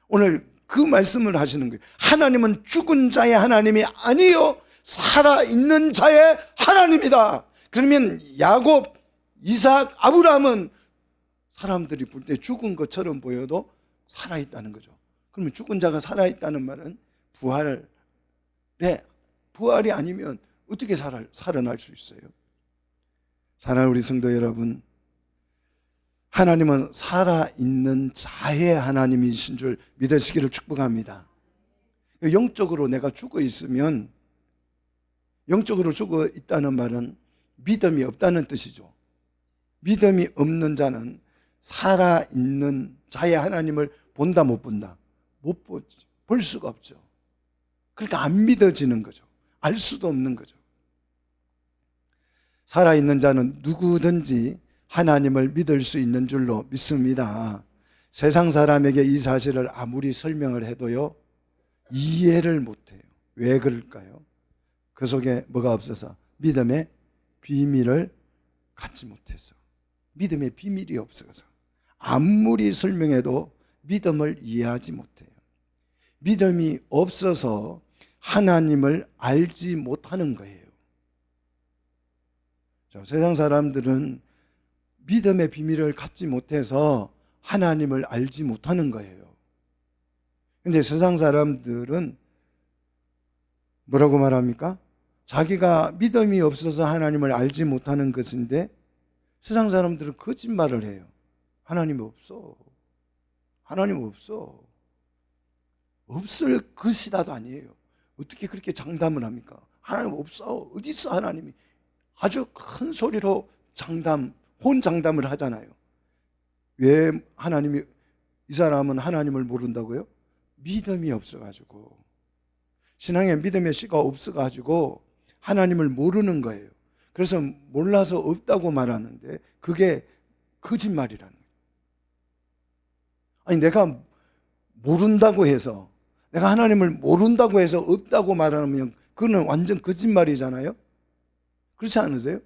오늘 그 말씀을 하시는 거예요. 하나님은 죽은 자의 하나님이 아니요 살아있는 자의 하나님이다. 그러면 야곱, 이삭, 아브라함은 사람들이 볼 때 죽은 것처럼 보여도 살아있다는 거죠. 그러면 죽은 자가 살아있다는 말은 부활이 아니면 어떻게 살아날 수 있어요? 사랑하는 우리 성도 여러분, 하나님은 살아있는 자의 하나님이신 줄 믿으시기를 축복합니다. 영적으로 내가 죽어 있으면, 영적으로 죽어 있다는 말은 믿음이 없다는 뜻이죠. 믿음이 없는 자는 살아있는 자의 하나님을 본다 못 본다? 못 보죠. 볼 수가 없죠. 그러니까 안 믿어지는 거죠. 알 수도 없는 거죠. 살아있는 자는 누구든지 하나님을 믿을 수 있는 줄로 믿습니다. 세상 사람에게 이 사실을 아무리 설명을 해도요, 이해를 못해요. 왜 그럴까요? 그 속에 뭐가 없어서? 믿음의 비밀을 갖지 못해서. 믿음의 비밀이 없어서. 아무리 설명해도 믿음을 이해하지 못해요. 믿음이 없어서 하나님을 알지 못하는 거예요. 세상 사람들은 믿음의 비밀을 갖지 못해서 하나님을 알지 못하는 거예요. 근데 세상 사람들은 뭐라고 말합니까? 자기가 믿음이 없어서 하나님을 알지 못하는 것인데 세상 사람들은 거짓말을 해요. 하나님 없어. 하나님 없어. 없을 것이다도 아니에요. 어떻게 그렇게 장담을 합니까? 하나님 없어. 어디 있어 하나님이? 아주 큰 소리로 혼장담을 하잖아요. 왜 하나님이, 이 사람은 하나님을 모른다고요? 믿음이 없어가지고, 신앙에 믿음의 씨가 없어가지고 하나님을 모르는 거예요. 그래서 몰라서 없다고 말하는데 그게 거짓말이라는 거예요. 아니, 내가 모른다고 해서, 내가 하나님을 모른다고 해서 없다고 말하면 그거는 완전 거짓말이잖아요. 그렇지 않으세요?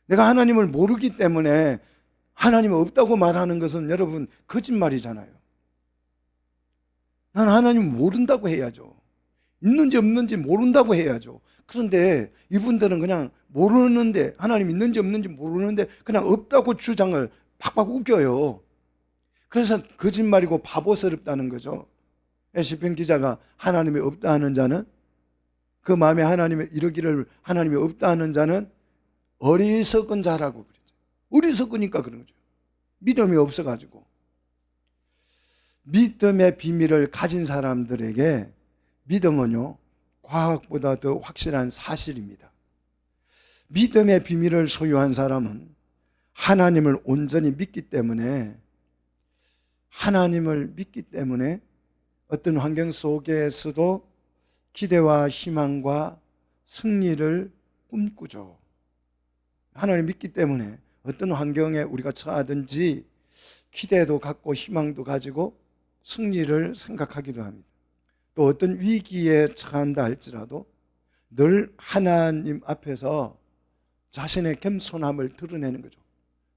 내가 하나님을 모르기 때문에 하나님이 없다고 말하는 것은 여러분 거짓말이잖아요. 난 하나님을 모른다고 해야죠. 있는지 없는지 모른다고 해야죠. 그런데 이분들은 그냥 모르는데, 하나님 있는지 없는지 모르는데 그냥 없다고 주장을 팍팍 우겨요. 그래서 거짓말이고 바보스럽다는 거죠. 시편 기자가 하나님이 없다 하는 자는, 그 마음에 하나님이 이르기를 하나님이 없다 하는 자는 어리석은 자라고 그랬죠. 어리석으니까 그런 거죠. 믿음이 없어가지고. 믿음의 비밀을 가진 사람들에게 믿음은요, 과학보다 더 확실한 사실입니다. 믿음의 비밀을 소유한 사람은 하나님을 온전히 믿기 때문에, 하나님을 믿기 때문에 어떤 환경 속에서도 기대와 희망과 승리를 꿈꾸죠. 하나님 믿기 때문에 어떤 환경에 우리가 처하든지 기대도 갖고 희망도 가지고 승리를 생각하기도 합니다. 또 어떤 위기에 처한다 할지라도 늘 하나님 앞에서 자신의 겸손함을 드러내는 거죠.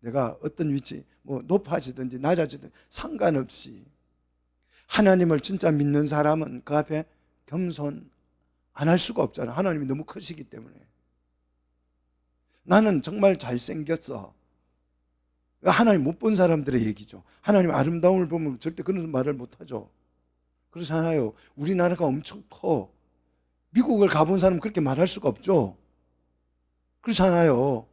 내가 어떤 위치, 높아지든지 낮아지든지 상관없이 하나님을 진짜 믿는 사람은 그 앞에 겸손 안 할 수가 없잖아요. 하나님이 너무 크시기 때문에. 나는 정말 잘생겼어. 하나님 못 본 사람들의 얘기죠. 하나님 아름다움을 보면 절대 그런 말을 못 하죠. 그렇잖아요. 우리나라가 엄청 커. 미국을 가본 사람은 그렇게 말할 수가 없죠. 그렇잖아요.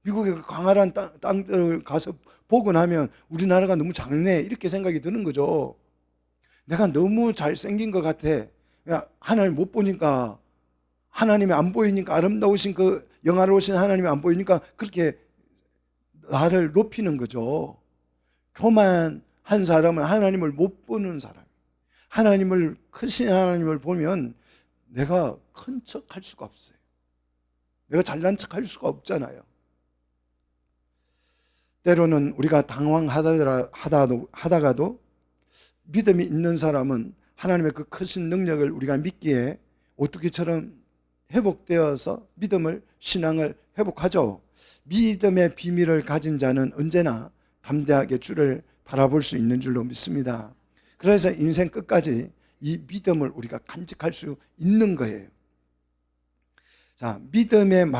미국의 광활한 땅들을 가서 보고 나면 우리나라가 너무 작네, 이렇게 생각이 드는 거죠. 내가 너무 잘생긴 것 같아. 하나님 못 보니까, 하나님이 안 보이니까, 아름다우신 그 영화로우신 하나님이 안 보이니까 그렇게 나를 높이는 거죠. 한 사람은 하나님을 못 보는 사람. 하나님을, 크신 하나님을 보면 내가 큰 척 할 수가 없어요. 내가 잘난 척 할 수가 없잖아요. 때로는 우리가 당황하다가도 믿음이 있는 사람은 하나님의 그 크신 능력을 우리가 믿기에 오뚜기처럼 회복되어서 믿음을, 신앙을 회복하죠. 믿음의 비밀을 가진 자는 언제나 담대하게 주를 바라볼 수 있는 줄로 믿습니다. 그래서 인생 끝까지 이 믿음을 우리가 간직할 수 있는 거예요. 자, 믿음의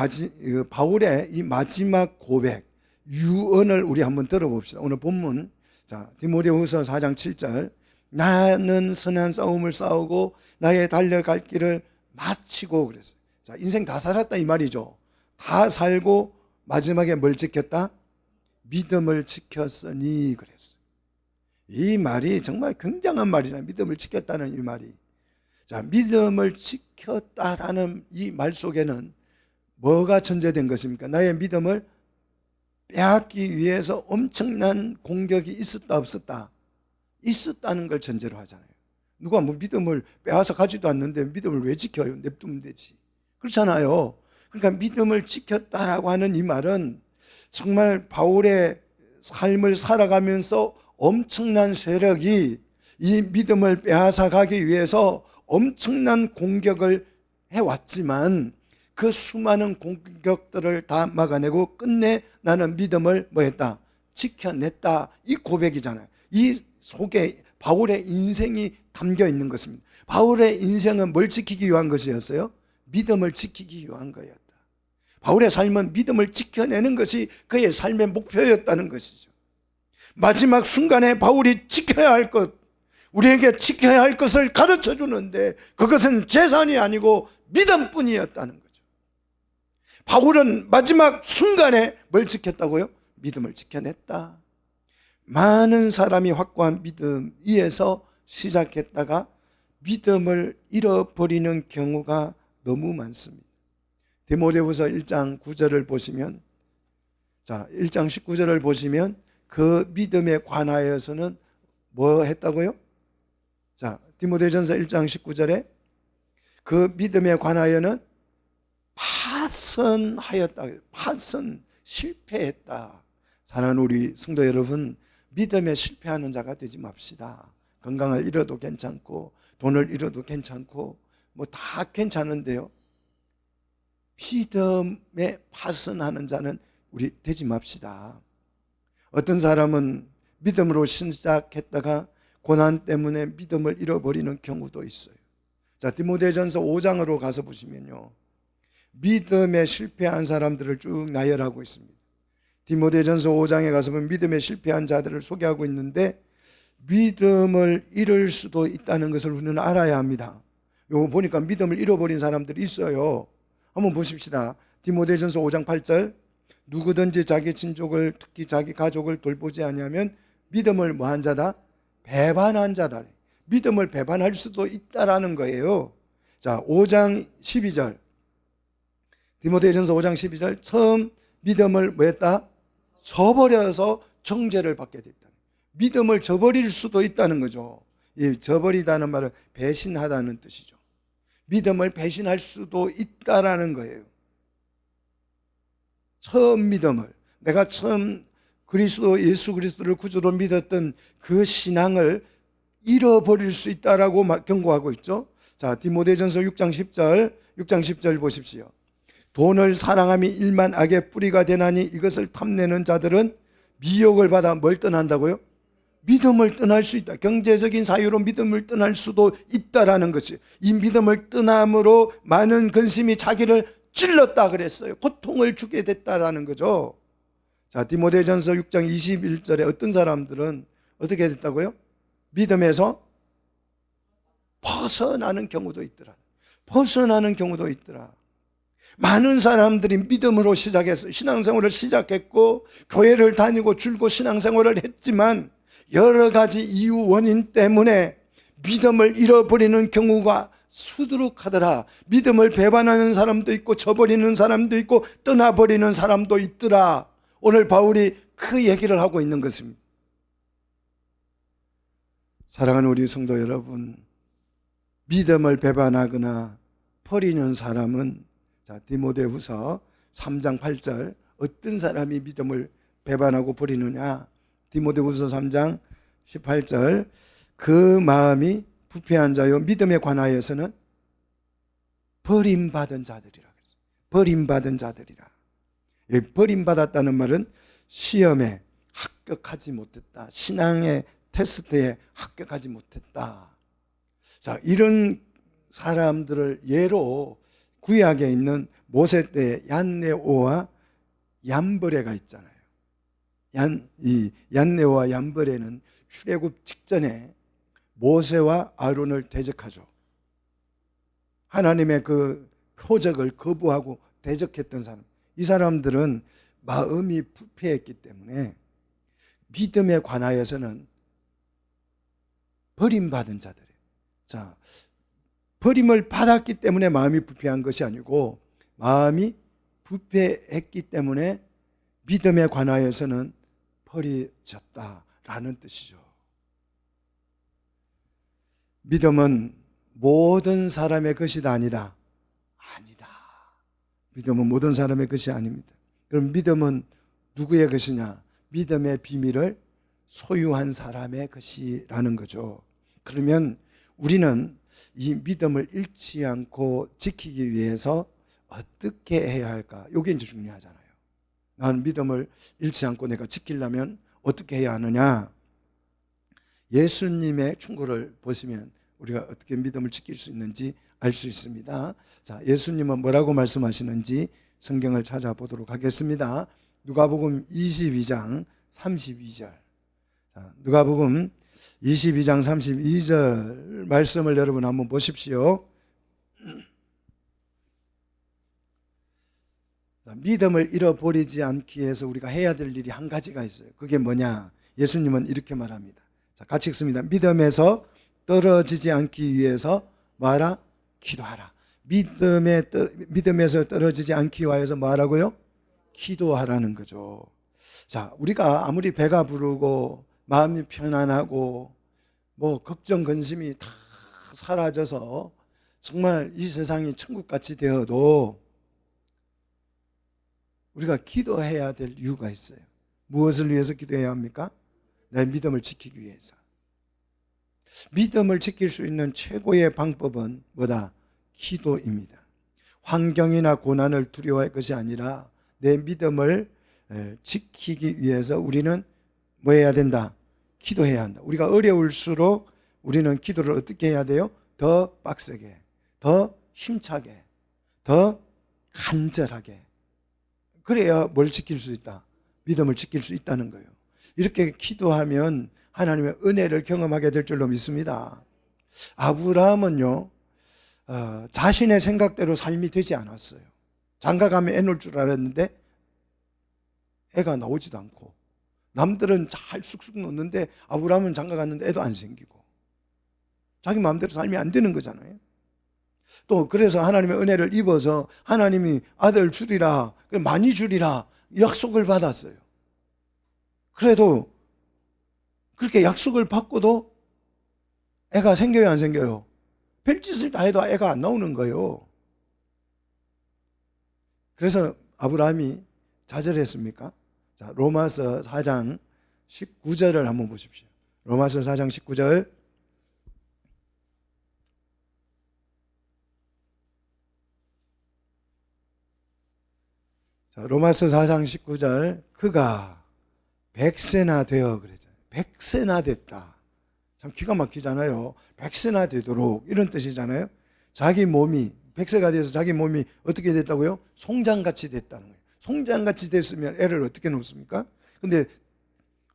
바울의 이 마지막 고백, 유언을 우리 한번 들어봅시다. 오늘 본문, 자, 디모데후서 4장 7절. 나는 선한 싸움을 싸우고 나의 달려갈 길을 마치고 그랬어요. 자, 인생 다 살았다 이 말이죠. 다 살고 마지막에 뭘 지켰다? 믿음을 지켰으니 그랬어요. 이 말이 정말 굉장한 말이나 믿음을 지켰다는 이 말이. 자, 믿음을 지켰다라는 이 말 속에는 뭐가 전제된 것입니까? 나의 믿음을 빼앗기 위해서 엄청난 공격이 있었다 없었다? 있었다는 걸 전제로 하잖아요. 누가 뭐 믿음을 빼앗아 가지도 않는데 믿음을 왜 지켜요? 냅두면 되지. 그렇잖아요. 그러니까 믿음을 지켰다라고 하는 이 말은 정말 바울의 삶을 살아가면서 엄청난 세력이 이 믿음을 빼앗아 가기 위해서 엄청난 공격을 해왔지만 그 수많은 공격들을 다 막아내고 끝내 나는 믿음을 뭐 했다? 지켜냈다. 이 고백이잖아요. 이 속에 바울의 인생이 담겨 있는 것입니다. 바울의 인생은 뭘 지키기 위한 것이었어요? 믿음을 지키기 위한 거였다. 바울의 삶은 믿음을 지켜내는 것이 그의 삶의 목표였다는 것이죠. 마지막 순간에 바울이 지켜야 할 것, 우리에게 지켜야 할 것을 가르쳐 주는데 그것은 재산이 아니고 믿음뿐이었다는 거죠. 바울은 마지막 순간에 뭘 지켰다고요? 믿음을 지켜냈다. 많은 사람이 확고한 믿음 위에서 시작했다가 믿음을 잃어버리는 경우가 너무 많습니다. 디모데후서 1장 9절을 보시면, 자, 1장 19절을 보시면 그 믿음에 관하여서는 뭐 했다고요? 자, 디모데전서 1장 19절에 그 믿음에 관하여는 파선하였다. 파선, 실패했다. 사랑하는 우리 성도 여러분, 믿음에 실패하는 자가 되지 맙시다. 건강을 잃어도 괜찮고 돈을 잃어도 괜찮고 뭐 다 괜찮은데요, 믿음에 파선하는 자는 우리 되지 맙시다. 어떤 사람은 믿음으로 시작했다가 고난 때문에 믿음을 잃어버리는 경우도 있어요. 자, 디모데전서 5장으로 가서 보시면요, 믿음에 실패한 사람들을 쭉 나열하고 있습니다. 디모데전서 5장에 가서 보면 믿음에 실패한 자들을 소개하고 있는데 믿음을 잃을 수도 있다는 것을 우리는 알아야 합니다. 요거 보니까 믿음을 잃어버린 사람들이 있어요. 한번 보십시다. 디모데전서 5장 8절. 누구든지 자기 친족을, 특히 자기 가족을 돌보지 아니하면 믿음을 뭐한 자다? 배반한 자다. 믿음을 배반할 수도 있다라는 거예요. 자, 5장 12절. 디모데전서 5장 12절. 처음 믿음을 뭐 했다? 저버려서 정죄를 받게 됐다. 믿음을 저버릴 수도 있다는 거죠. 이 저버리다는 말은 배신하다는 뜻이죠. 믿음을 배신할 수도 있다라는 거예요. 처음 믿음을, 내가 처음 예수 그리스도를 구주로 믿었던 그 신앙을 잃어버릴 수 있다라고 경고하고 있죠. 자, 디모데전서 6장 10절 보십시오. 돈을 사랑함이 일만 악의 뿌리가 되나니 이것을 탐내는 자들은 미혹을 받아 뭘 떠난다고요? 믿음을 떠날 수 있다. 경제적인 사유로 믿음을 떠날 수도 있다라는 것이, 이 믿음을 떠남으로 많은 근심이 자기를 찔렀다 그랬어요. 고통을 주게 됐다라는 거죠. 자, 디모데전서 6장 21절에 어떤 사람들은 어떻게 됐다고요? 믿음에서 벗어나는 경우도 있더라. 벗어나는 경우도 있더라. 많은 사람들이 믿음으로 시작해서 신앙생활을 시작했고 교회를 다니고 줄곧 신앙생활을 했지만 여러 가지 이유 원인 때문에 믿음을 잃어버리는 경우가 수두룩하더라. 믿음을 배반하는 사람도 있고 저버리는 사람도 있고 떠나버리는 사람도 있더라. 오늘 바울이 그 얘기를 하고 있는 것입니다. 사랑하는 우리 성도 여러분, 믿음을 배반하거나 버리는 사람은, 자, 디모데후서 3장 8절, 어떤 사람이 믿음을 배반하고 버리느냐? 디모데후서 3장 18절, 그 마음이 부패한 자요 믿음에 관하여서는 버림받은 자들이라 그랬어요. 버림받은 자들이라. 버림받았다는 말은 시험에 합격하지 못했다, 신앙의 테스트에 합격하지 못했다. 자, 이런 사람들을 예로 구약에 있는 모세 때의 얀네오와 얀버레가 있잖아요. 이 얀네오와 얀버레는 출애굽 직전에 모세와 아론을 대적하죠. 하나님의 그 표적을 거부하고 대적했던 사람. 이 사람들은 마음이 부패했기 때문에 믿음에 관하여서는 버림받은 자들이에요. 자, 버림을 받았기 때문에 마음이 부패한 것이 아니고 마음이 부패했기 때문에 믿음에 관하여서는 버려졌다라는 뜻이죠. 믿음은 모든 사람의 것이 아니다. 아니다. 믿음은 모든 사람의 것이 아닙니다. 그럼 믿음은 누구의 것이냐? 믿음의 비밀을 소유한 사람의 것이라는 거죠. 그러면 우리는 이 믿음을 잃지 않고 지키기 위해서 어떻게 해야 할까? 이게 이제 중요하잖아요. 나는 믿음을 잃지 않고 내가 지키려면 어떻게 해야 하느냐? 예수님의 충고를 보시면 우리가 어떻게 믿음을 지킬 수 있는지 알 수 있습니다. 자, 예수님은 뭐라고 말씀하시는지 성경을 찾아보도록 하겠습니다. 누가복음 22장 32절. 자, 누가복음 22장 32절 말씀을 여러분 한번 보십시오. 믿음을 잃어버리지 않기 위해서 우리가 해야 될 일이 한 가지가 있어요. 그게 뭐냐? 예수님은 이렇게 말합니다. 자, 같이 읽습니다. 믿음에서 떨어지지 않기 위해서 뭐하라? 기도하라. 믿음에서 떨어지지 않기 위해서 뭐하라고요? 기도하라는 거죠. 자, 우리가 아무리 배가 부르고 마음이 편안하고 뭐 걱정 근심이 다 사라져서 정말 이 세상이 천국같이 되어도 우리가 기도해야 될 이유가 있어요. 무엇을 위해서 기도해야 합니까? 내 믿음을 지키기 위해서. 믿음을 지킬 수 있는 최고의 방법은 뭐다? 기도입니다. 환경이나 고난을 두려워할 것이 아니라 내 믿음을 지키기 위해서 우리는 뭐 해야 된다? 기도해야 한다. 우리가 어려울수록 우리는 기도를 어떻게 해야 돼요? 더 빡세게, 더 힘차게, 더 간절하게. 그래야 뭘 지킬 수 있다? 믿음을 지킬 수 있다는 거예요. 이렇게 기도하면 하나님의 은혜를 경험하게 될 줄로 믿습니다. 아브라함은요, 자신의 생각대로 삶이 되지 않았어요. 장가가면 애 놓을 줄 알았는데 애가 나오지도 않고, 남들은 잘 쑥쑥 놓는데 아브라함은 장가갔는데 애도 안 생기고, 자기 마음대로 삶이 안 되는 거잖아요. 또 그래서 하나님의 은혜를 입어서 하나님이 아들 주리라, 많이 주리라 약속을 받았어요. 그래도 그렇게 약속을 받고도 애가 생겨요, 안 생겨요? 별짓을 다 해도 애가 안 나오는 거예요. 그래서 아브라함이 좌절했습니까? 자, 로마서 4장 19절을 한번 보십시오. 로마서 4장 19절. 자, 로마서 4장 19절. 그가 100세나 되어 그랬잖아요. 100세나 됐다. 참 기가 막히잖아요. 100세나 되도록, 이런 뜻이잖아요. 자기 몸이 100세가 돼서 자기 몸이 어떻게 됐다고요? 송장같이 됐다는 거예요. 송장같이 됐으면 애를 어떻게 놓습니까? 근데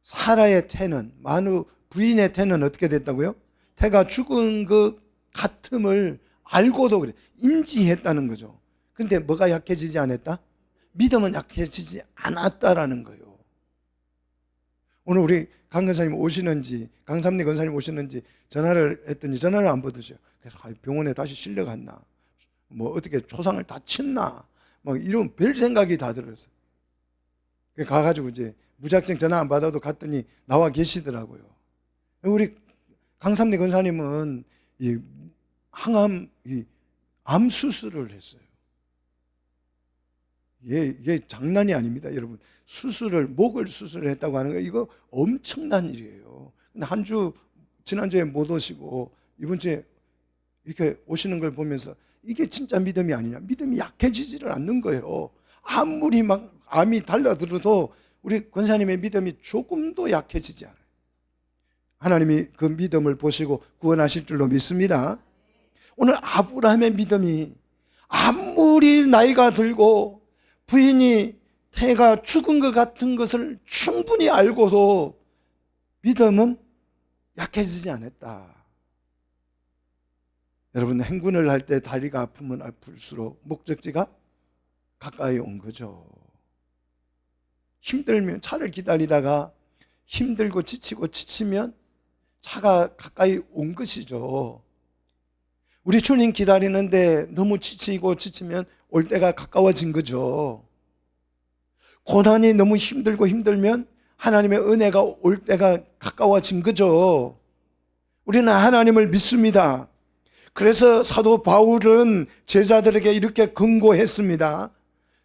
사라의 태는, 만우 부인의 태는 어떻게 됐다고요? 태가 죽은 그 같음을 알고도 그래, 인지했다는 거죠. 근데 뭐가 약해지지 않았다? 믿음은 약해지지 않았다라는 거예요. 오늘 우리 강 권사님 오시는지, 강삼리 권사님 오시는지 전화를 했더니 전화를 안 받으셔요. 그래서 병원에 다시 실려갔나, 뭐 어떻게 초상을 다쳤나, 막 이런 별 생각이 다 들었어요. 가가지고 이제 무작정 전화 안 받아도 갔더니 나와 계시더라고요. 우리 강삼래 권사님은 이 항암, 암 수술을 했어요. 이게 장난이 아닙니다, 여러분. 목을 수술했다고 하는 거, 이거 엄청난 일이에요. 근데 지난주에 못 오시고, 이번 주에 이렇게 오시는 걸 보면서, 이게 진짜 믿음이 아니냐. 믿음이 약해지지를 않는 거예요. 아무리 막 암이 달라들어도 우리 권사님의 믿음이 조금도 약해지지 않아요. 하나님이 그 믿음을 보시고 구원하실 줄로 믿습니다. 오늘 아브라함의 믿음이 아무리 나이가 들고 부인이 태가 죽은 것 같은 것을 충분히 알고도 믿음은 약해지지 않았다. 여러분, 행군을 할 때 다리가 아프면 아플수록 목적지가 가까이 온 거죠. 힘들면, 차를 기다리다가 힘들고 지치면 차가 가까이 온 것이죠. 우리 주님 기다리는데 너무 지치면 올 때가 가까워진 거죠. 고난이 너무 힘들면 하나님의 은혜가 올 때가 가까워진 거죠. 우리는 하나님을 믿습니다. 그래서 사도 바울은 제자들에게 이렇게 권고했습니다.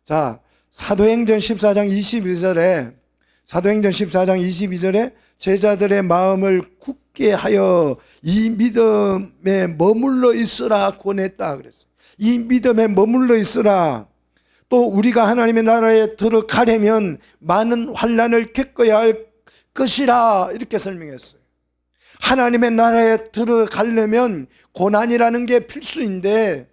자, 사도행전 14장 22절에 제자들의 마음을 굳게 하여 이 믿음에 머물러 있으라 권했다 그랬어요. 이 믿음에 머물러 있으라. 또 우리가 하나님의 나라에 들어가려면 많은 환난을 겪어야 할 것이라 이렇게 설명했어요. 하나님의 나라에 들어가려면 고난이라는 게 필수인데,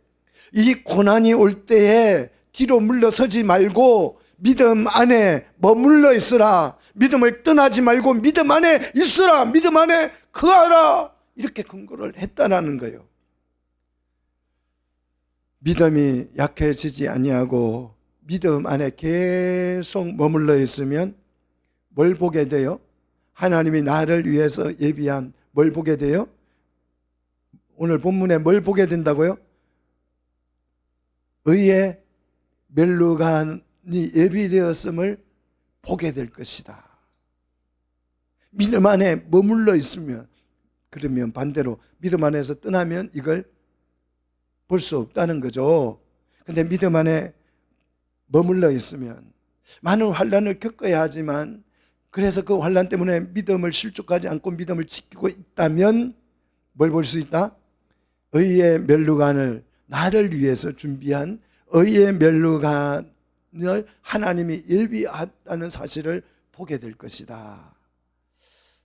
이 고난이 올 때에 뒤로 물러서지 말고 믿음 안에 머물러 있으라. 믿음을 떠나지 말고 믿음 안에 있으라. 믿음 안에 거하라. 이렇게 권고를 했다라는 거예요. 믿음이 약해지지 아니하고 믿음 안에 계속 머물러 있으면 뭘 보게 돼요? 하나님이 나를 위해서 예비한 뭘 보게 돼요? 오늘 본문에 뭘 보게 된다고요? 의의 멸류관이 예비되었음을 보게 될 것이다. 믿음 안에 머물러 있으면, 그러면 반대로 믿음 안에서 떠나면 이걸 볼 수 없다는 거죠. 근데 믿음 안에 머물러 있으면 많은 환난을 겪어야 하지만, 그래서 그 환난 때문에 믿음을 실족하지 않고 믿음을 지키고 있다면 뭘 볼 수 있다? 의의 멸류관을, 나를 위해서 준비한 의의 멸류관을 하나님이 예비했다는 사실을 보게 될 것이다.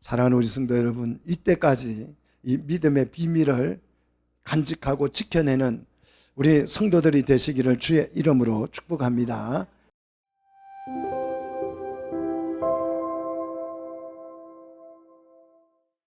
사랑하는 우리 성도 여러분, 이때까지 이 믿음의 비밀을 간직하고 지켜내는 우리 성도들이 되시기를 주의 이름으로 축복합니다.